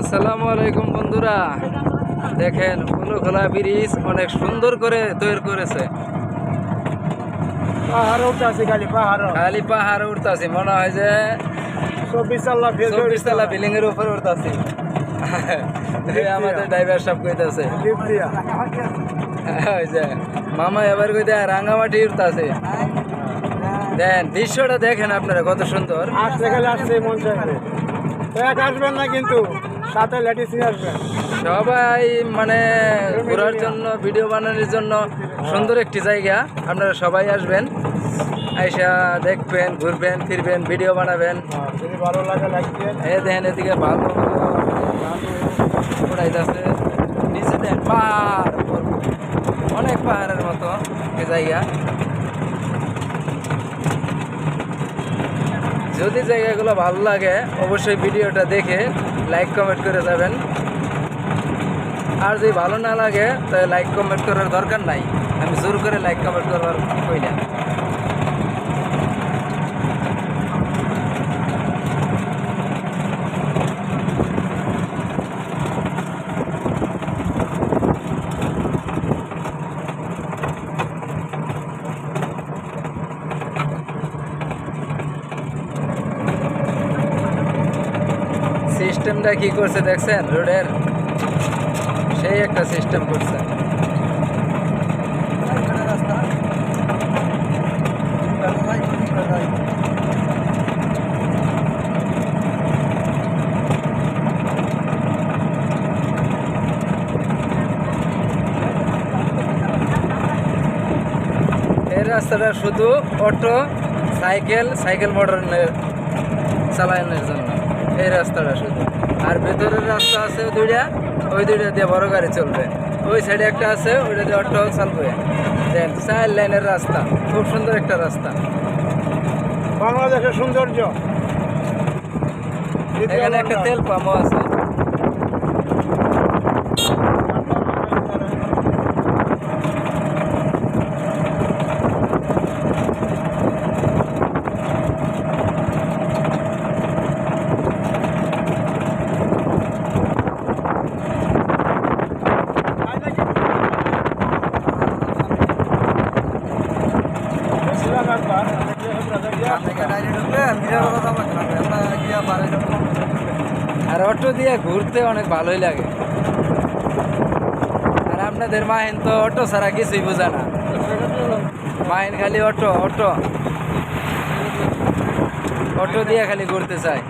আসসালামু আলাইকুম বন্ধুরা, দেখেন খোলা ব্রিজ অনেক সুন্দর করে তৈরি করেছে। খালি পাহাড় উঠতেছি, মনে হয় যে 24 তলা বিল্ডিং এর উপরে উঠতেছি। আমাদের ড্রাইভার সব কইতাছে মামা এবার কইতে রাঙ্গামাটি উঠতেছে। দেন দৃশ্যটা দেখেন আপনারা কত সুন্দর। আসবেন না কিন্তু সাথে লেডিস নিয়ে আসবেন। সবাই মানে ঘোরার জন্য, ভিডিও বানানোর জন্য সুন্দর একটি জায়গা। আপনারা সবাই আসবেন, আইসা দেখবেন, ঘুরবেন, ফিরবেন, ভিডিও বানাবেন। যদি ভালো লাগে লাগবেন। দেখেন এদিকে ভালো উড়াইতেছে, নিচে দেন পাহাড়, অনেক পাহাড়ের মতো এই জায়গা। যদি জায়গাগুলো ভালো লাগে অবশ্যই ভিডিওটা দেখে লাইক কমেন্ট করে যাবেন। আর যদি ভালো না লাগে তাহলে লাইক কমেন্ট করার দরকার নাই, আমি জোর করে লাইক কমেন্ট করার কই না। সিস্টেমটা কি করছে দেখছেন? রোডের সেই একটা সিস্টেম করছে। এই রাস্তাটা শুধু অটো, সাইকেল মোটর চালানোর জন্য এই রাস্তাটা শুধু। আর ভেতরের রাস্তা আছে দুইটা, ওই দুইটা দিয়ে বড় গাড়ি চলবে। ওই সাইডে একটা আছে, ওইটা দিয়ে অটো চালবে। দেন 4 লাইনের রাস্তা, খুব সুন্দর একটা রাস্তা। বাংলাদেশের সৌন্দর্য। এখানে একটা তেল পাম্পও আছে। আর অটো দিয়ে ঘুরতে অনেক ভালোই লাগে। আর আপনাদের মাহিন তো অটো ছাড়া কিছুই বোঝে না, মাহিন খালি অটো অটো অটো দিয়ে খালি ঘুরতে চায়।